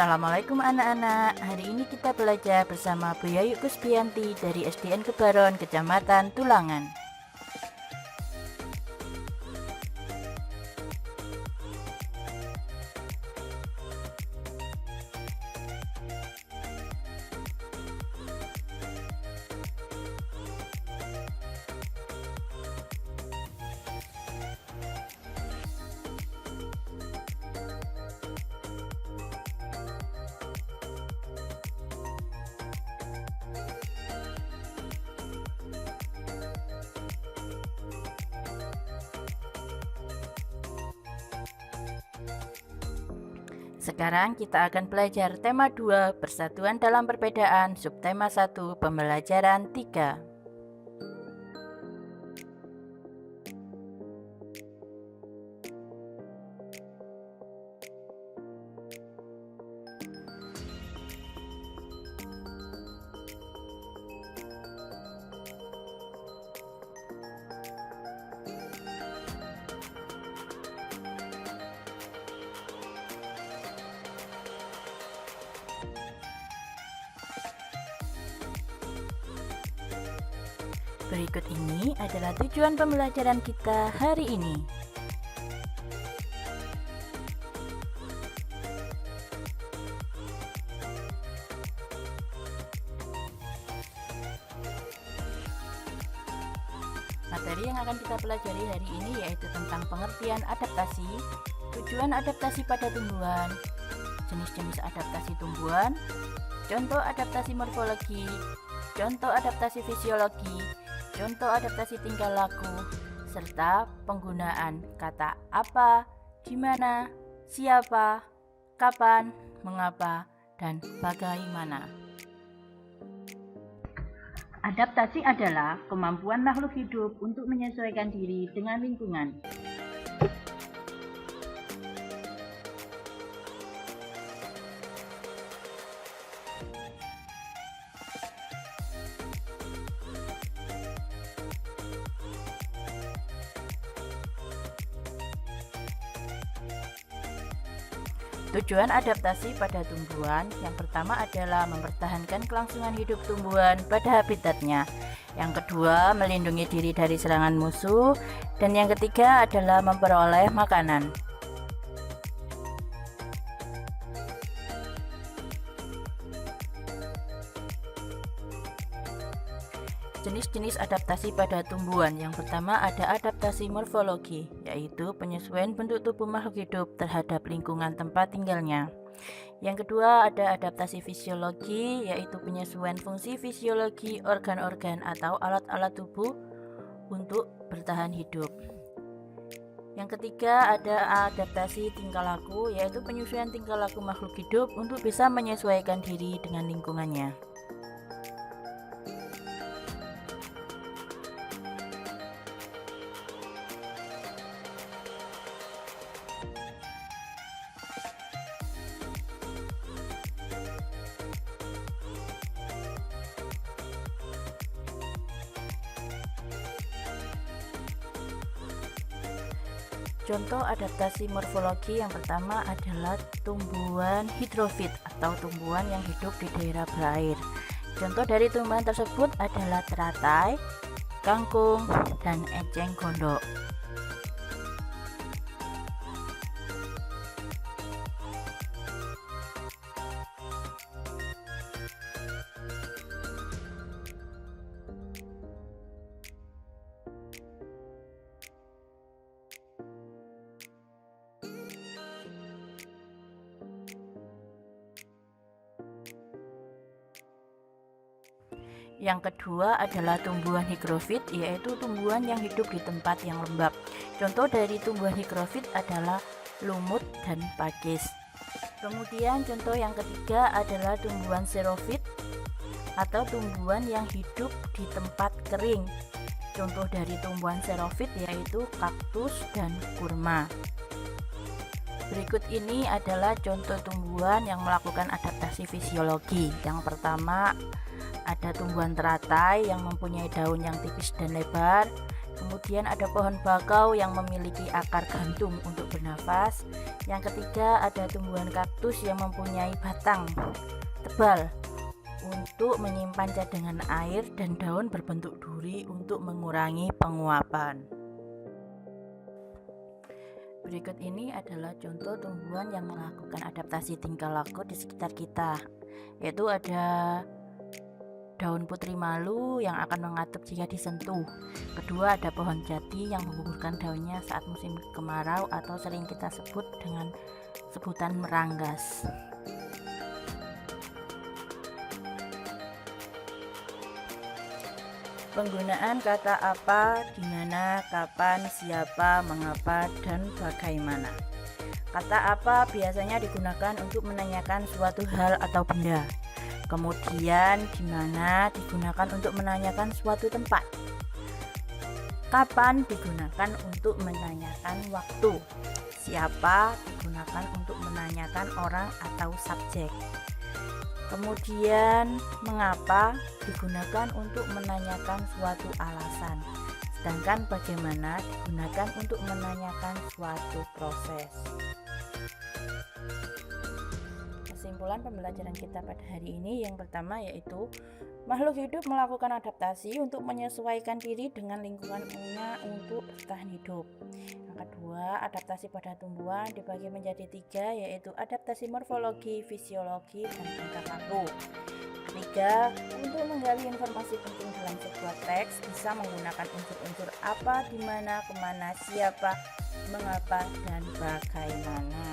Assalamualaikum anak-anak. Hari ini kita belajar bersama Bu Yayu Kusbianti dari SDN Kebaron, Kecamatan Tulangan. Sekarang kita akan belajar tema 2, Persatuan dalam Perbedaan, subtema 1, Pembelajaran 3. Berikut ini adalah tujuan pembelajaran kita hari ini. Materi yang akan kita pelajari hari ini yaitu tentang pengertian adaptasi, tujuan adaptasi pada tumbuhan, jenis-jenis adaptasi tumbuhan, contoh adaptasi morfologi, contoh adaptasi fisiologi, contoh adaptasi tingkah laku, serta penggunaan kata apa, di mana, siapa, kapan, mengapa, dan bagaimana. Adaptasi adalah kemampuan makhluk hidup untuk menyesuaikan diri dengan lingkungan. Tujuan adaptasi pada tumbuhan yang pertama adalah mempertahankan kelangsungan hidup tumbuhan pada habitatnya. Yang kedua, melindungi diri dari serangan musuh. Dan yang ketiga adalah memperoleh makanan. Jenis-jenis adaptasi pada tumbuhan. Yang pertama ada adaptasi morfologi, yaitu penyesuaian bentuk tubuh makhluk hidup terhadap lingkungan tempat tinggalnya. Yang kedua ada adaptasi fisiologi, yaitu penyesuaian fungsi fisiologi organ-organ atau alat-alat tubuh untuk bertahan hidup. Yang ketiga ada adaptasi tingkah laku, yaitu penyesuaian tingkah laku makhluk hidup untuk bisa menyesuaikan diri dengan lingkungannya. Contoh adaptasi morfologi yang pertama adalah tumbuhan hidrofit atau tumbuhan yang hidup di daerah berair. Contoh dari tumbuhan tersebut adalah teratai, kangkung, dan eceng gondok. Yang kedua adalah tumbuhan higrofit, yaitu tumbuhan yang hidup di tempat yang lembab. Contoh dari tumbuhan higrofit adalah lumut dan pakis. Kemudian contoh yang ketiga adalah tumbuhan xerofit atau tumbuhan yang hidup di tempat kering. Contoh dari tumbuhan xerofit yaitu kaktus dan kurma. Berikut ini adalah contoh tumbuhan yang melakukan adaptasi fisiologi. Yang pertama ada tumbuhan teratai yang mempunyai daun yang tipis dan lebar. Kemudian ada pohon bakau yang memiliki akar gantung untuk bernafas. Yang ketiga, ada tumbuhan kaktus yang mempunyai batang tebal untuk menyimpan cadangan air dan daun berbentuk duri untuk mengurangi penguapan. Berikut ini adalah contoh tumbuhan yang melakukan adaptasi tingkah laku di sekitar kita, yaitu ada daun putri malu yang akan mengatup jika disentuh. Kedua, ada pohon jati yang menggugurkan daunnya saat musim kemarau atau sering kita sebut dengan sebutan meranggas. Penggunaan kata apa, di mana, kapan, siapa, mengapa, dan bagaimana. Kata apa biasanya digunakan untuk menanyakan suatu hal atau benda. Kemudian di mana digunakan untuk menanyakan suatu tempat. Kapan digunakan untuk menanyakan waktu. Siapa digunakan untuk menanyakan orang atau subjek. Kemudian mengapa digunakan untuk menanyakan suatu alasan, sedangkan bagaimana digunakan untuk menanyakan suatu proses. Kesimpulan pembelajaran kita pada hari ini yang pertama yaitu makhluk hidup melakukan adaptasi untuk menyesuaikan diri dengan lingkungannya untuk bertahan hidup. Yang kedua, adaptasi pada tumbuhan dibagi menjadi 3, yaitu adaptasi morfologi, fisiologi, dan tingkah laku. Ketiga, untuk menggali informasi penting dalam sebuah teks bisa menggunakan unsur-unsur apa, di mana, kemana, siapa, mengapa, dan bagaimana.